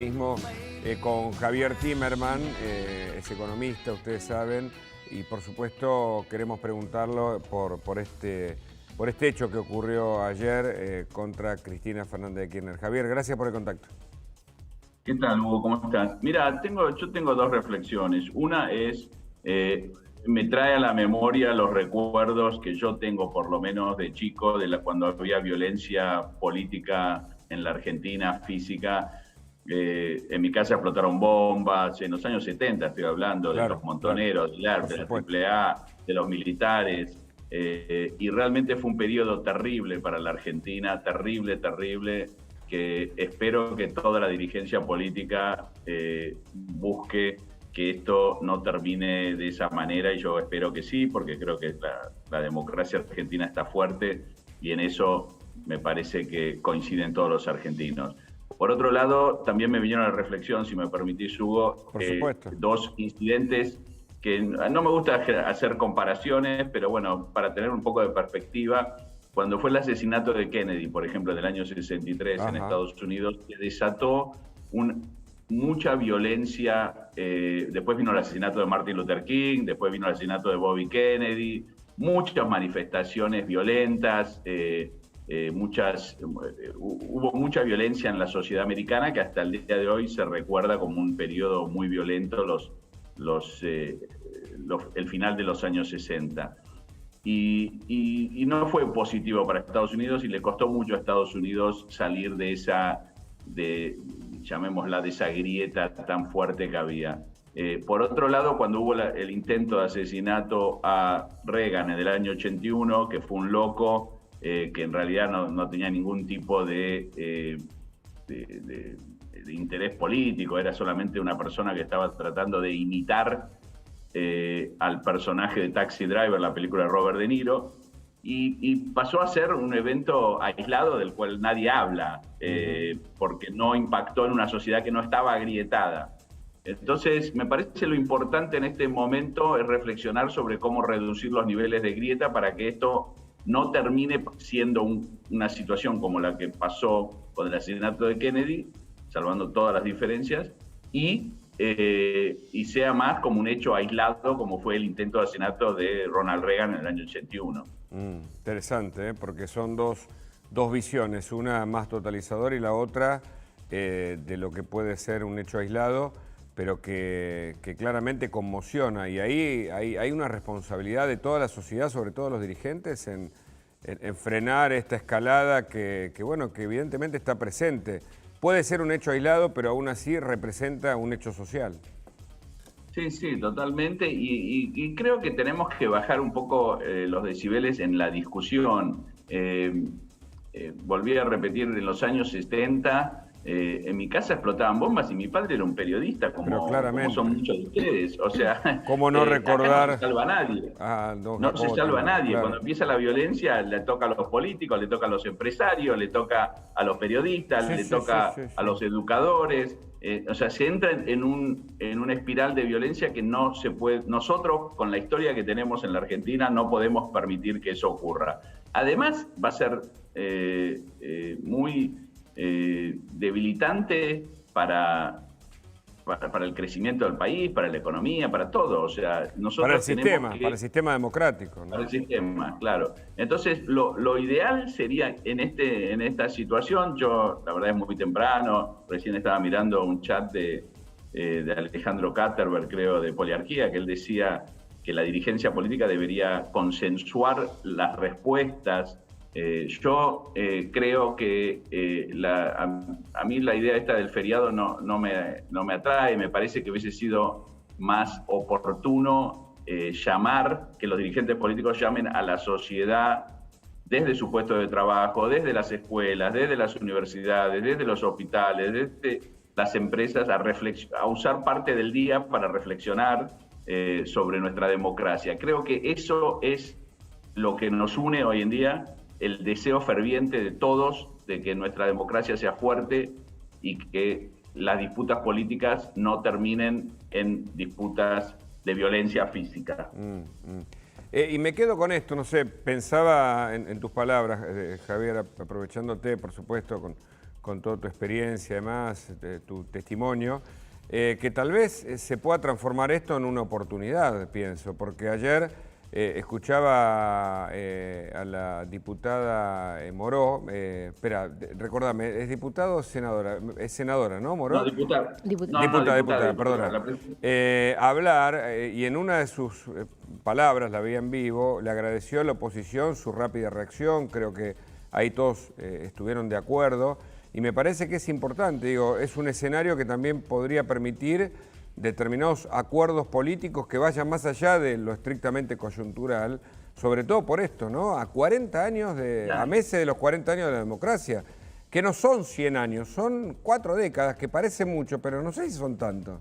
Mismo con Javier Timerman, es economista, ustedes saben, y por supuesto queremos preguntarlo por este hecho que ocurrió ayer contra Cristina Fernández de Kirchner. Javier, gracias por el contacto. ¿Qué tal, Hugo? ¿Cómo estás? Mira, yo tengo dos reflexiones. Una es, me trae a la memoria los recuerdos que yo tengo, por lo menos de chico, cuando había violencia política en la Argentina, física. En mi casa explotaron bombas, en los años 70 estoy hablando, de los montoneros, del ERP, de la AAA, de los militares. Y realmente fue un periodo terrible para la Argentina, terrible, que espero que toda la dirigencia política busque que esto no termine de esa manera, y yo espero que sí, porque creo que la democracia argentina está fuerte y en eso me parece que coinciden todos los argentinos. Por otro lado, también me vinieron a la reflexión, si me permitís, Hugo, dos incidentes que no me gusta hacer comparaciones, pero bueno, para tener un poco de perspectiva. Cuando fue el asesinato de Kennedy, por ejemplo, del año 63 en Estados Unidos, que desató mucha violencia. Después vino el asesinato de Martin Luther King, después vino el asesinato de Bobby Kennedy, muchas manifestaciones violentas, hubo mucha violencia en la sociedad americana que hasta el día de hoy se recuerda como un periodo muy violento, el final de los años 60. Y no fue positivo para Estados Unidos, y le costó mucho a Estados Unidos salir de llamémosla, de esa grieta tan fuerte que había. Por otro lado, cuando hubo el intento de asesinato a Reagan en el año 81, que fue un loco que en realidad no tenía ningún tipo de interés político, era solamente una persona que estaba tratando de imitar al personaje de Taxi Driver, la película de Robert De Niro, y pasó a ser un evento aislado del cual nadie habla, porque no impactó en una sociedad que no estaba agrietada. Entonces, me parece lo importante en este momento es reflexionar sobre cómo reducir los niveles de grieta para que esto no termine siendo una situación como la que pasó con el asesinato de Kennedy, salvando todas las diferencias, y sea más como un hecho aislado, como fue el intento de asesinato de Ronald Reagan en el año 81. Interesante, porque son dos visiones, una más totalizadora y la otra de lo que puede ser un hecho aislado, pero que claramente conmociona. Y ahí hay una responsabilidad de toda la sociedad, sobre todo los dirigentes, en frenar esta escalada que evidentemente está presente. Puede ser un hecho aislado, pero aún así representa un hecho social. Sí, totalmente. Y creo que tenemos que bajar un poco los decibeles en la discusión. Volví a repetir, en los años 70, en mi casa explotaban bombas y mi padre era un periodista, como son muchos de ustedes. O sea, ¿cómo no recordar? Acá no se salva a nadie. No se salva a nadie. Claro. Cuando empieza la violencia, le toca a los políticos, le toca a los empresarios, le toca a los periodistas, le toca a los educadores. O sea, se entra en una espiral de violencia que no se puede. Nosotros, con la historia que tenemos en la Argentina, no podemos permitir que eso ocurra. Además, va a ser muy debilitante para el crecimiento del país, para la economía, para todo. O sea, nosotros para el sistema democrático, ¿no? Para el sistema, claro. Entonces, lo ideal sería en esta situación. Yo, la verdad, es muy temprano. Recién estaba mirando un chat de Alejandro Katterberg, creo, de Poliarquía, que él decía que la dirigencia política debería consensuar las respuestas. Yo creo que a mí la idea esta del feriado no me atrae. Me parece que hubiese sido más oportuno que los dirigentes políticos llamen a la sociedad desde su puesto de trabajo, desde las escuelas, desde las universidades, desde los hospitales, desde las empresas, a usar parte del día para reflexionar sobre nuestra democracia. Creo que eso es lo que nos une hoy en día, el deseo ferviente de todos de que nuestra democracia sea fuerte y que las disputas políticas no terminen en disputas de violencia física. Y me quedo con esto, no sé, pensaba en tus palabras, Javier, aprovechándote, por supuesto, con toda tu experiencia, además, tu testimonio, que tal vez se pueda transformar esto en una oportunidad, pienso, porque ayer escuchaba a la diputada Moró, espera, recordame, ¿es diputada o senadora? Es senadora, ¿no, Moró? No, diputada. Diputada, perdona. Hablar, y en una de sus palabras, la vi en vivo, le agradeció a la oposición su rápida reacción, creo que ahí todos estuvieron de acuerdo, y me parece que es importante, digo, es un escenario que también podría permitir determinados acuerdos políticos que vayan más allá de lo estrictamente coyuntural, sobre todo por esto, ¿no? A 40 años, a meses de los 40 años de la democracia, que no son 100 años, son 4 décadas, que parece mucho, pero no sé si son tanto.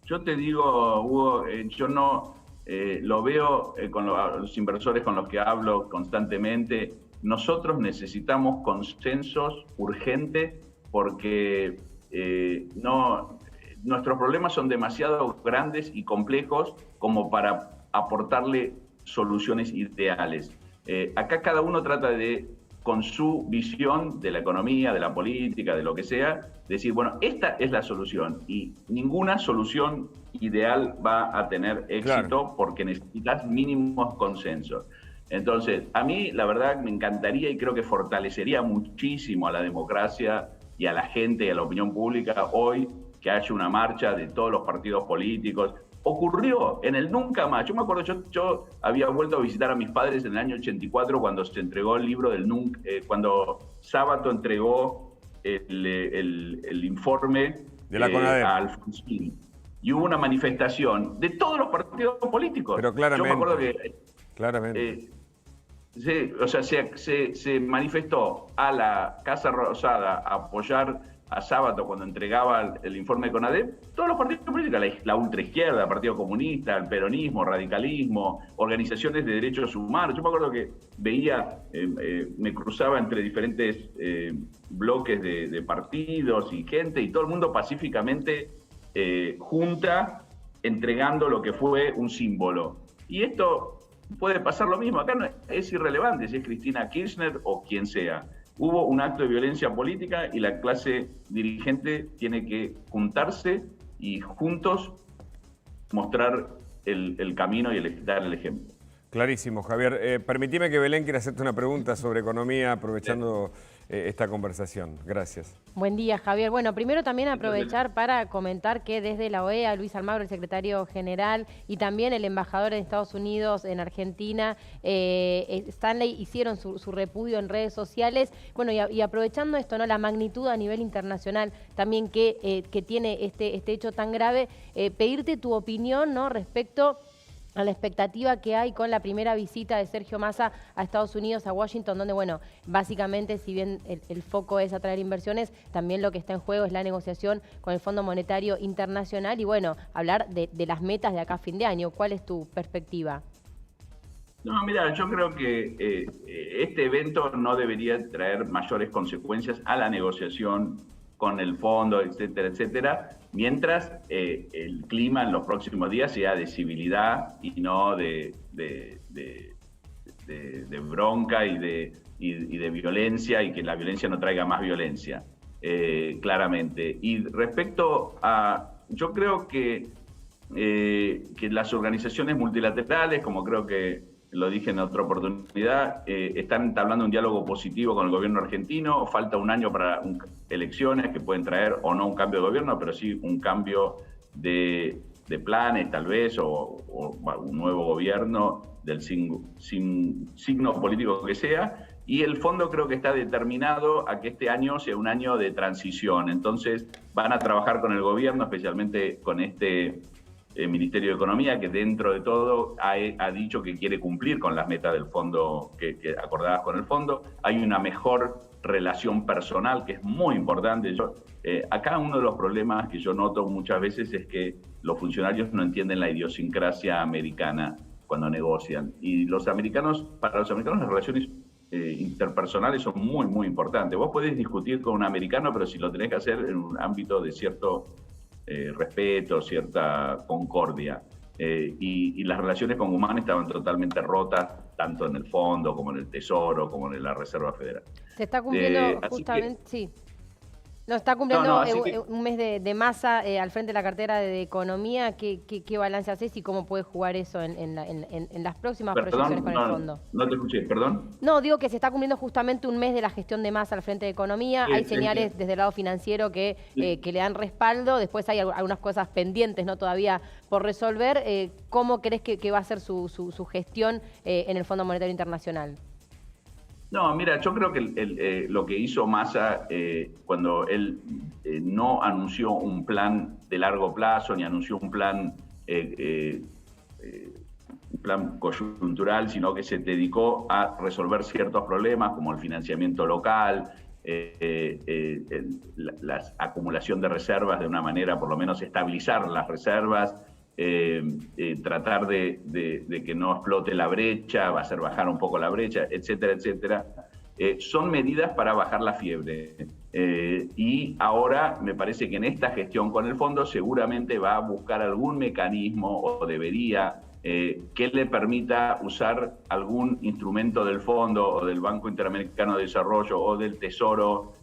Yo te digo, Hugo, yo no lo veo con los inversores con los que hablo constantemente. Nosotros necesitamos consensos urgentes porque nuestros problemas son demasiado grandes y complejos como para aportarle soluciones ideales. Acá cada uno trata de, con su visión de la economía, de la política, de lo que sea, decir, bueno, esta es la solución y ninguna solución ideal va a tener éxito porque necesitas mínimos consensos. Entonces, a mí la verdad me encantaría y creo que fortalecería muchísimo a la democracia y a la gente y a la opinión pública hoy que haya una marcha de todos los partidos políticos. Ocurrió en el Nunca Más. Yo me acuerdo, yo había vuelto a visitar a mis padres en el año 84 cuando se entregó el libro del Nunca, cuando Sábato entregó el informe de la CONADEP a Alfonsín. Y hubo una manifestación de todos los partidos políticos. Pero claramente. Yo me acuerdo que claramente. Se manifestó a la Casa Rosada a apoyar a Sábato cuando entregaba el informe de CONADEP, todos los partidos políticos, la ultraizquierda, el Partido Comunista, el peronismo, radicalismo, organizaciones de derechos humanos. Yo me acuerdo que veía, me cruzaba entre diferentes bloques de partidos y gente, y todo el mundo pacíficamente junta, entregando lo que fue un símbolo. Y esto puede pasar lo mismo. Acá no es irrelevante si es Cristina Kirchner o quien sea. Hubo un acto de violencia política y la clase dirigente tiene que juntarse y juntos mostrar el camino y dar el ejemplo. Clarísimo, Javier. Permitime que Belén quiera hacerte una pregunta sobre economía, aprovechando esta conversación. Gracias. Buen día, Javier. Bueno, primero también aprovechar para comentar que desde la OEA, Luis Almagro, el secretario general, y también el embajador de Estados Unidos en Argentina, Stanley, hicieron su repudio en redes sociales. Bueno, y aprovechando esto, ¿no? La magnitud a nivel internacional también que tiene este hecho tan grave, pedirte tu opinión, ¿no? Respecto a la expectativa que hay con la primera visita de Sergio Massa a Estados Unidos, a Washington, donde, bueno, básicamente, si bien el foco es atraer inversiones, también lo que está en juego es la negociación con el Fondo Monetario Internacional y, bueno, hablar de las metas de acá a fin de año. ¿Cuál es tu perspectiva? No, mira, yo creo que este evento no debería traer mayores consecuencias a la negociación con el fondo, etcétera, etcétera, mientras el clima en los próximos días sea de civilidad y no de bronca y de violencia, y que la violencia no traiga más violencia, claramente. Y respecto a, yo creo que las organizaciones multilaterales, como creo que lo dije en otra oportunidad, están entablando un diálogo positivo con el gobierno argentino. Falta un año para elecciones que pueden traer o no un cambio de gobierno, pero sí un cambio de planes tal vez, o un nuevo gobierno del signo político que sea. Y el fondo creo que está determinado a que este año sea un año de transición. Entonces van a trabajar con el gobierno, especialmente con este Ministerio de Economía, que dentro de todo ha dicho que quiere cumplir con las metas del fondo, que acordadas con el fondo. Hay una mejor relación personal, que es muy importante. Acá uno de los problemas que yo noto muchas veces es que los funcionarios no entienden la idiosincrasia americana cuando negocian. Y para los americanos las relaciones interpersonales son muy, muy importantes. Vos podés discutir con un americano, pero si lo tenés que hacer en un ámbito de cierto respeto, cierta concordia. Y las relaciones con Humán estaban totalmente rotas tanto en el fondo como en el Tesoro, como en la Reserva Federal. Se está cumpliendo justamente, sí. No, está cumpliendo un mes de Massa al frente de la cartera de Economía. ¿Qué balance haces y cómo puede jugar eso en las próximas proyecciones con el fondo? No te escuché, perdón. No, digo que se está cumpliendo justamente un mes de la gestión de Massa al frente de Economía. Hay señales desde el lado financiero que le dan respaldo. Después hay algunas cosas pendientes, ¿no? Todavía por resolver. ¿Cómo crees que va a ser su gestión en el Fondo Monetario Internacional? No, mira, yo creo que lo que hizo Massa cuando él no anunció un plan de largo plazo, ni anunció un plan coyuntural, sino que se dedicó a resolver ciertos problemas como el financiamiento local, la acumulación de reservas de una manera, por lo menos estabilizar las reservas, tratar de que no explote la brecha, va a hacer bajar un poco la brecha, etcétera, etcétera. Son medidas para bajar la fiebre. Y ahora me parece que en esta gestión con el fondo seguramente va a buscar algún mecanismo, o debería, que le permita usar algún instrumento del fondo o del Banco Interamericano de Desarrollo o del Tesoro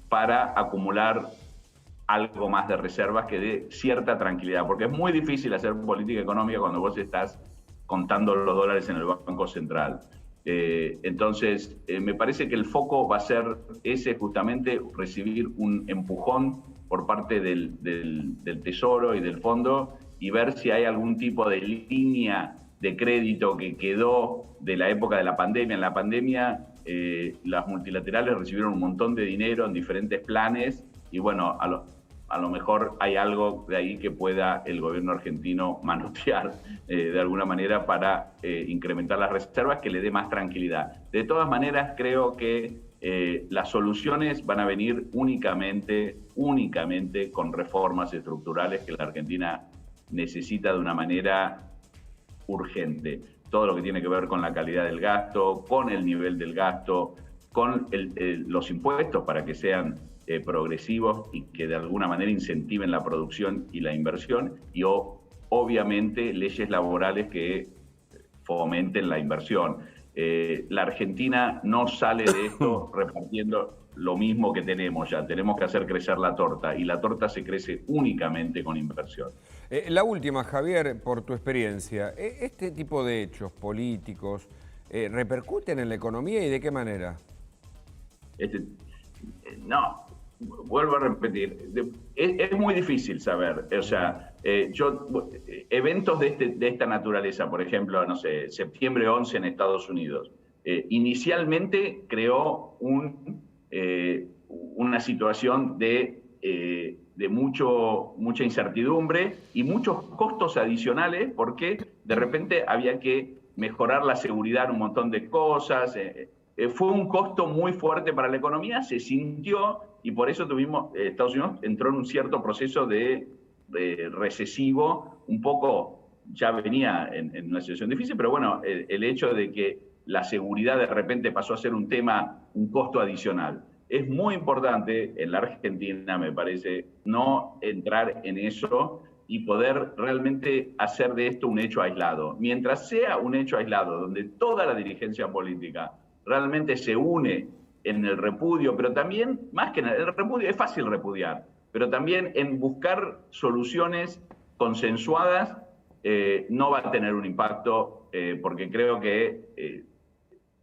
para acumular algo más de reservas que dé cierta tranquilidad, porque es muy difícil hacer política económica cuando vos estás contando los dólares en el Banco Central. Entonces, me parece que el foco va a ser ese, justamente recibir un empujón por parte del Tesoro y del Fondo y ver si hay algún tipo de línea de crédito que quedó de la época de la pandemia. En la pandemia, las multilaterales recibieron un montón de dinero en diferentes planes y bueno, a lo mejor hay algo de ahí que pueda el gobierno argentino manotear de alguna manera para incrementar las reservas, que le dé más tranquilidad. De todas maneras, creo que las soluciones van a venir únicamente con reformas estructurales que la Argentina necesita de una manera urgente. Todo lo que tiene que ver con la calidad del gasto, con el nivel del gasto, con los impuestos para que sean progresivos y que de alguna manera incentiven la producción y la inversión, y obviamente leyes laborales que fomenten la inversión. La Argentina no sale de esto repartiendo lo mismo que tenemos ya. Tenemos que hacer crecer la torta, y la torta se crece únicamente con inversión. La última, Javier, por tu experiencia, ¿este tipo de hechos políticos repercuten en la economía y de qué manera? No, vuelvo a repetir, es muy difícil saber. O sea, eventos de esta naturaleza, por ejemplo, no sé, septiembre 11 en Estados Unidos, inicialmente creó una situación de mucha incertidumbre y muchos costos adicionales, porque de repente había que mejorar la seguridad en un montón de cosas. Fue un costo muy fuerte para la economía, se sintió, y por eso Estados Unidos entró en un cierto proceso de recesivo, un poco, ya venía en una situación difícil, pero bueno, el hecho de que la seguridad de repente pasó a ser un costo adicional. Es muy importante en la Argentina, me parece, no entrar en eso y poder realmente hacer de esto un hecho aislado. Mientras sea un hecho aislado, donde toda la dirigencia política realmente se une en el repudio, pero también, más que en el repudio, es fácil repudiar, pero también en buscar soluciones consensuadas, no va a tener un impacto, porque creo que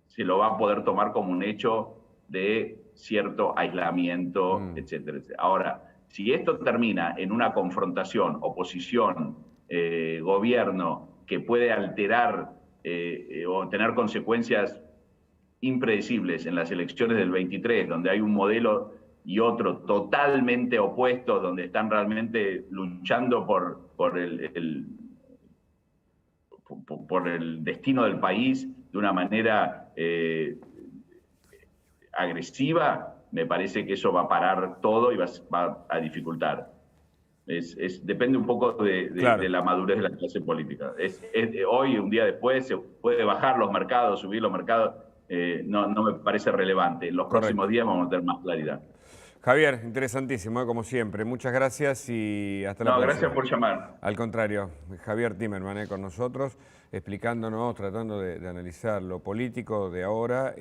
se lo va a poder tomar como un hecho de cierto aislamiento, etcétera, etcétera. Ahora, si esto termina en una confrontación, oposición, gobierno, que puede alterar o tener consecuencias impredecibles en las elecciones del 23, donde hay un modelo y otro totalmente opuestos, donde están realmente luchando por el destino del país de una manera agresiva, me parece que eso va a parar todo y va a dificultar. Depende un poco de la madurez de la clase política. Hoy, un día después, se puede bajar los mercados, subir los mercados. No me parece relevante. En los próximos días vamos a tener más claridad. Javier, interesantísimo, como siempre. Muchas gracias y hasta la próxima. Gracias por llamar. Al contrario, Javier Timerman con nosotros, explicándonos, tratando de analizar lo político de ahora.